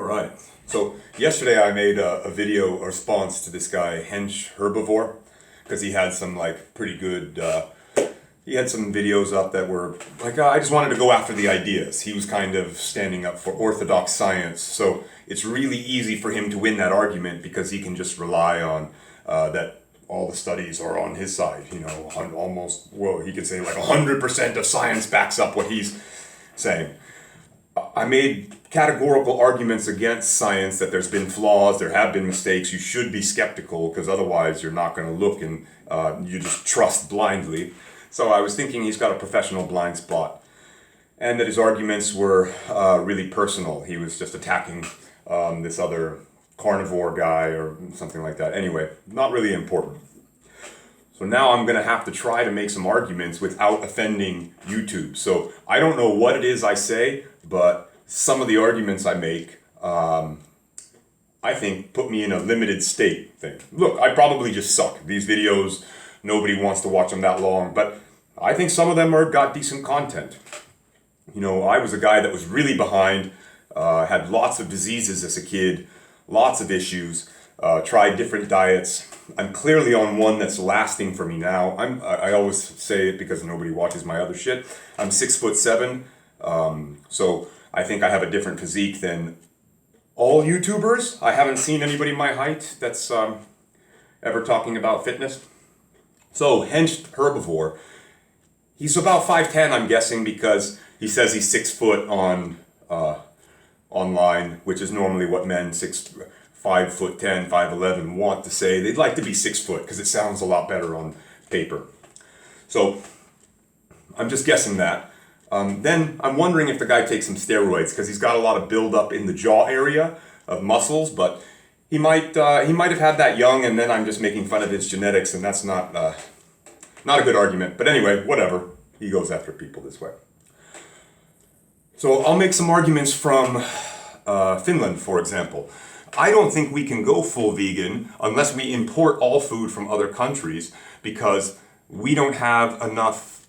Right. So yesterday I made a video response to this guy, Hench Herbivore, because he had some pretty good, he had some videos up that were I just wanted to go after the ideas. He was kind of standing up for orthodox science. So it's really easy for him to win that argument because he can just rely on that all the studies are on his side. You know, almost, well, he could say 100% of science backs up what he's saying. I made categorical arguments against science, that there's been flaws, there have been mistakes, you should be skeptical because otherwise you're not going to look and you just trust blindly. So I was thinking he's got a professional blind spot and that his arguments were really personal. He was just attacking this other carnivore guy or something like that. Anyway, not really important. So now I'm going to have to try to make some arguments without offending YouTube. So I don't know what it is I say, but some of the arguments I make, I think, put me in a limited state thing. Look, I probably just suck. These videos, nobody wants to watch them that long, but I think some of them got decent content. You know, I was a guy that was really behind, had lots of diseases as a kid, lots of issues, tried different diets. I'm clearly on one that's lasting for me now. I always say it because nobody watches my other shit. I'm 6'7", so I think I have a different physique than all YouTubers. I haven't seen anybody my height that's ever talking about fitness. So Hench Herbivore, he's about 5'10", I'm guessing, because he says he's 6 foot on online, which is normally what men 5'10", 5'11" want to say. They'd like to be 6 foot because it sounds a lot better on paper. So I'm just guessing that. Then I'm wondering if the guy takes some steroids because he's got a lot of buildup in the jaw area of muscles, but he might have had that young, and then I'm just making fun of his genetics, and that's not a good argument. But anyway, whatever. He goes after people this way. So I'll make some arguments from Finland, for example. I don't think we can go full vegan unless we import all food from other countries because we don't have enough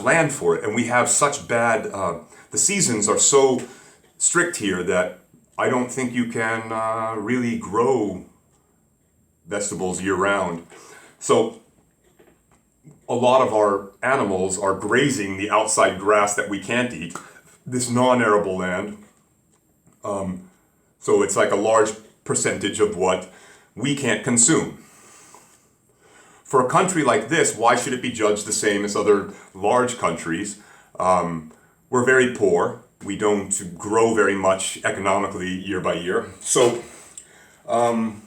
land for it, and we have such bad, the seasons are so strict here that I don't think you can really grow vegetables year round. So a lot of our animals are grazing the outside grass that we can't eat, this non-arable land. So it's like a large percentage of what we can't consume. For a country like this, why should it be judged the same as other large countries? We're very poor. We don't grow very much economically year by year. So, and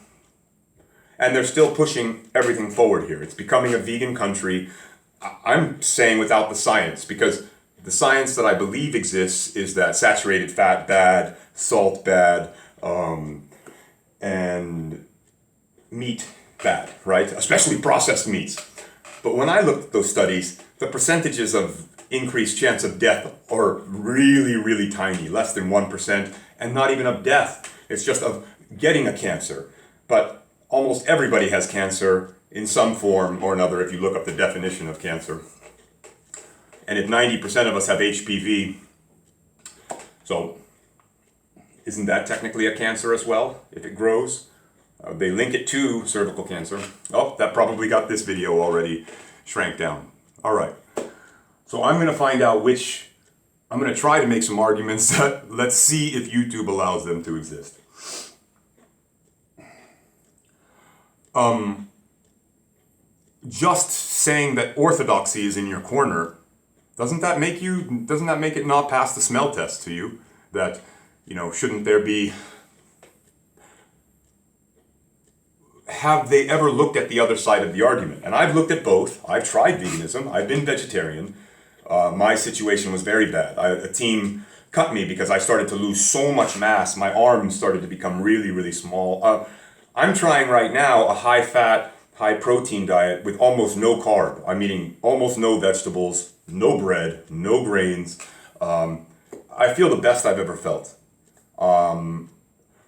they're still pushing everything forward here. It's becoming a vegan country. I'm saying without the science, because the science that I believe exists is that saturated fat bad, salt bad, and meat bad, right? Especially processed meats. But when I looked at those studies, the percentages of increased chance of death are really, really tiny, less than 1%, and not even of death. It's just of getting a cancer. But almost everybody has cancer in some form or another if you look up the definition of cancer. And if 90% of us have HPV, so isn't that technically a cancer as well, if it grows? They link it to cervical cancer. Oh, that probably got this video already shrank down. All right. So I'm going to find out I'm going to try to make some arguments that let's see if YouTube allows them to exist. Just saying that orthodoxy is in your corner, doesn't that make it not pass the smell test to you? That, shouldn't there be... Have they ever looked at the other side of the argument? And I've looked at both. I've tried veganism. I've been vegetarian. My situation was very bad. A team cut me because I started to lose so much mass. My arms started to become really, really small. I'm trying right now a high-fat, high-protein diet with almost no carb. I'm eating almost no vegetables, no bread, no grains. I feel the best I've ever felt.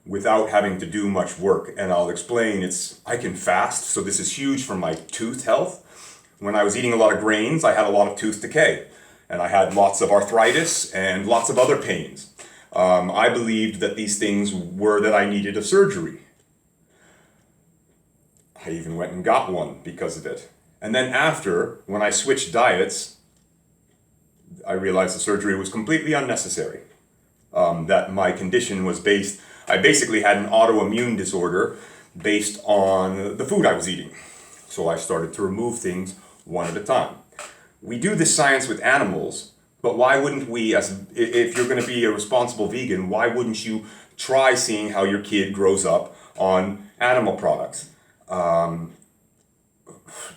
Without having to do much work. And I'll explain, I can fast, so this is huge for my tooth health. When I was eating a lot of grains, I had a lot of tooth decay, and I had lots of arthritis and lots of other pains. I believed that these things were that I needed a surgery. I even went and got one because of it. And then after, when I switched diets, I realized the surgery was completely unnecessary. That my condition was I basically had an autoimmune disorder based on the food I was eating. So I started to remove things one at a time. We do this science with animals, but why wouldn't we, if you're going to be a responsible vegan, why wouldn't you try seeing how your kid grows up on animal products?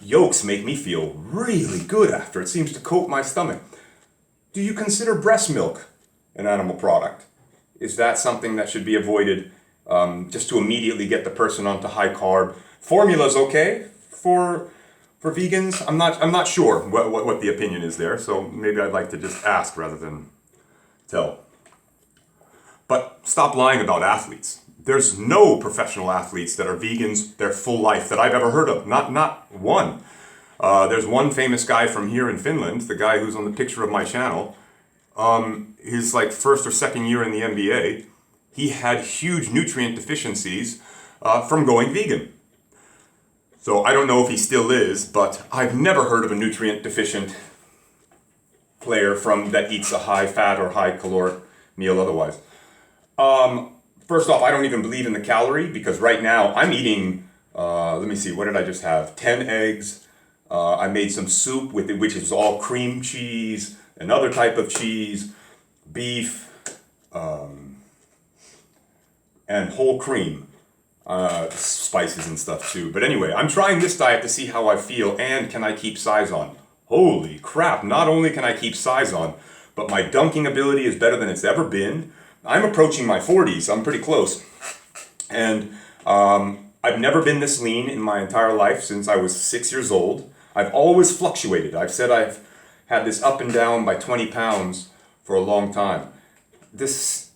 Yolks make me feel really good after. It seems to coat my stomach. Do you consider breast milk an animal product? Is that something that should be avoided just to immediately get the person onto high carb? Formula's okay for vegans. I'm not sure what the opinion is there, so maybe I'd like to just ask rather than tell. But stop lying about athletes. There's no professional athletes that are vegans their full life that I've ever heard of. Not one. There's one famous guy from here in Finland, the guy who's on the picture of my channel. His first or second year in the NBA, he had huge nutrient deficiencies from going vegan. So I don't know if he still is, but I've never heard of a nutrient deficient player that eats a high fat or high caloric meal otherwise. First off, I don't even believe in the calorie because right now I'm eating, let me see, what did I just have? 10 eggs. I made some soup with it, which is all cream cheese, another type of cheese, beef, and whole cream. Spices and stuff too. But anyway, I'm trying this diet to see how I feel and can I keep size on. Holy crap, not only can I keep size on, but my dunking ability is better than it's ever been. I'm approaching my 40s, I'm pretty close. And I've never been this lean in my entire life since I was 6 years old. I've always fluctuated. I've said I've had this up and down by 20 pounds for a long time. This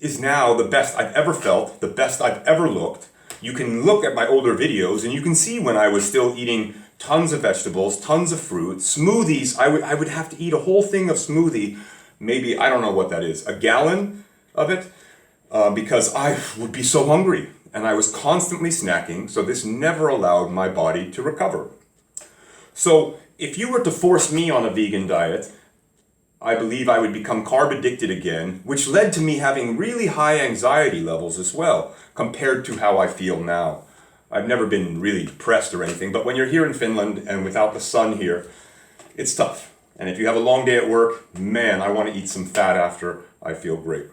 is now the best I've ever felt, the best I've ever looked. You can look at my older videos and you can see when I was still eating tons of vegetables, tons of fruit, smoothies. I would have to eat a whole thing of smoothie, maybe, I don't know what that is, a gallon of it, because I would be so hungry. And I was constantly snacking, so this never allowed my body to recover. So if you were to force me on a vegan diet, I believe I would become carb addicted again, which led to me having really high anxiety levels as well, compared to how I feel now. I've never been really depressed or anything, but when you're here in Finland and without the sun here, it's tough. And if you have a long day at work, man, I want to eat some fat after I feel great.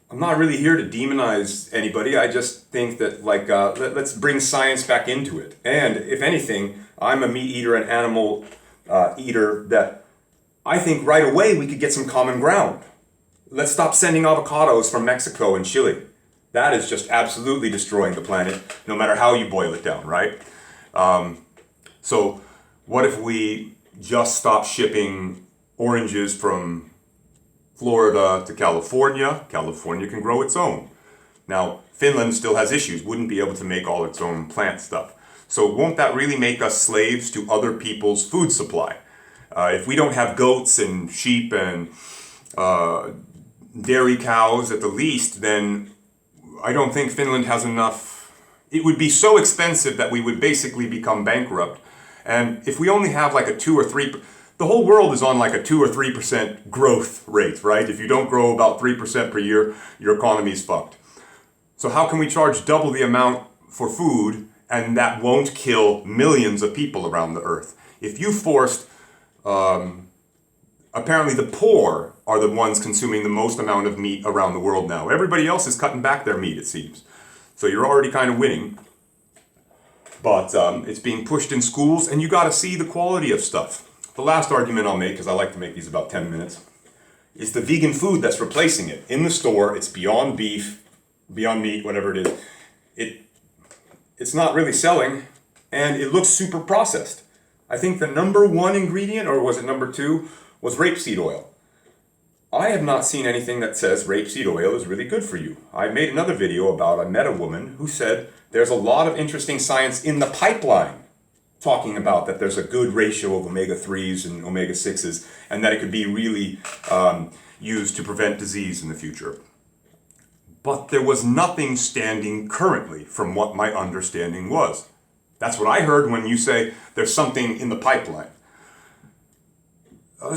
I'm not really here to demonize anybody. I just think that let's bring science back into it. And if anything, I'm a meat eater and animal eater that I think right away we could get some common ground. Let's stop sending avocados from Mexico and Chile. That is just absolutely destroying the planet, no matter how you boil it down, right? So what if we just stop shipping oranges from Florida to California? California can grow its own. Now, Finland still has issues, wouldn't be able to make all its own plant stuff. So won't that really make us slaves to other people's food supply? If we don't have goats and sheep and dairy cows at the least, then I don't think Finland has enough. It would be so expensive that we would basically become bankrupt. And if we only have like a 2 or 3, the whole world is on like a 2 or 3% growth rate, right? If you don't grow about 3% per year, your economy is fucked. So how can we charge double the amount for food and that won't kill millions of people around the earth? If you forced, apparently the poor are the ones consuming the most amount of meat around the world now. Everybody else is cutting back their meat, it seems. So you're already kind of winning. But it's being pushed in schools and you got to see the quality of stuff. The last argument I'll make, because I like to make these about 10 minutes, is the vegan food that's replacing it. In the store, it's Beyond Beef, Beyond Meat, whatever it is. It's not really selling, and it looks super processed. I think the number 1 ingredient, or was it number 2, was rapeseed oil. I have not seen anything that says rapeseed oil is really good for you. I made another video about, I met a woman who said there's a lot of interesting science in the pipeline talking about that there's a good ratio of omega-3s and omega-6s, and that it could be really used to prevent disease in the future. But there was nothing standing currently from what my understanding was. That's what I heard when you say there's something in the pipeline.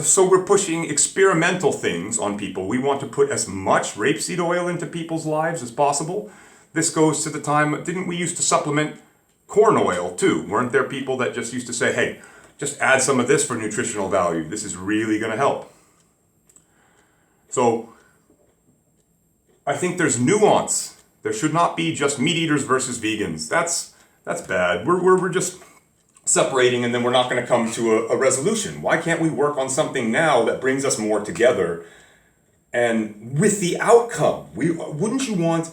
So we're pushing experimental things on people. We want to put as much rapeseed oil into people's lives as possible. This goes to the time, didn't we used to supplement corn oil too? Weren't there people that just used to say, hey, just add some of this for nutritional value. This is really going to help. So I think there's nuance. There should not be just meat eaters versus vegans. That's bad. We're just separating and then we're not going to come to a resolution. Why can't we work on something now that brings us more together? And with the outcome, wouldn't you want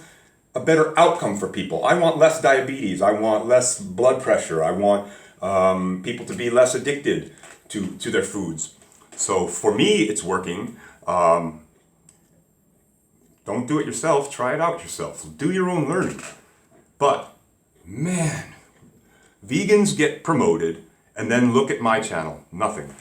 a better outcome for people? I want less diabetes. I want less blood pressure. I want people to be less addicted to their foods. So for me, it's working. Don't do it yourself. Try it out yourself. Do your own learning. But man, vegans get promoted and then look at my channel. Nothing.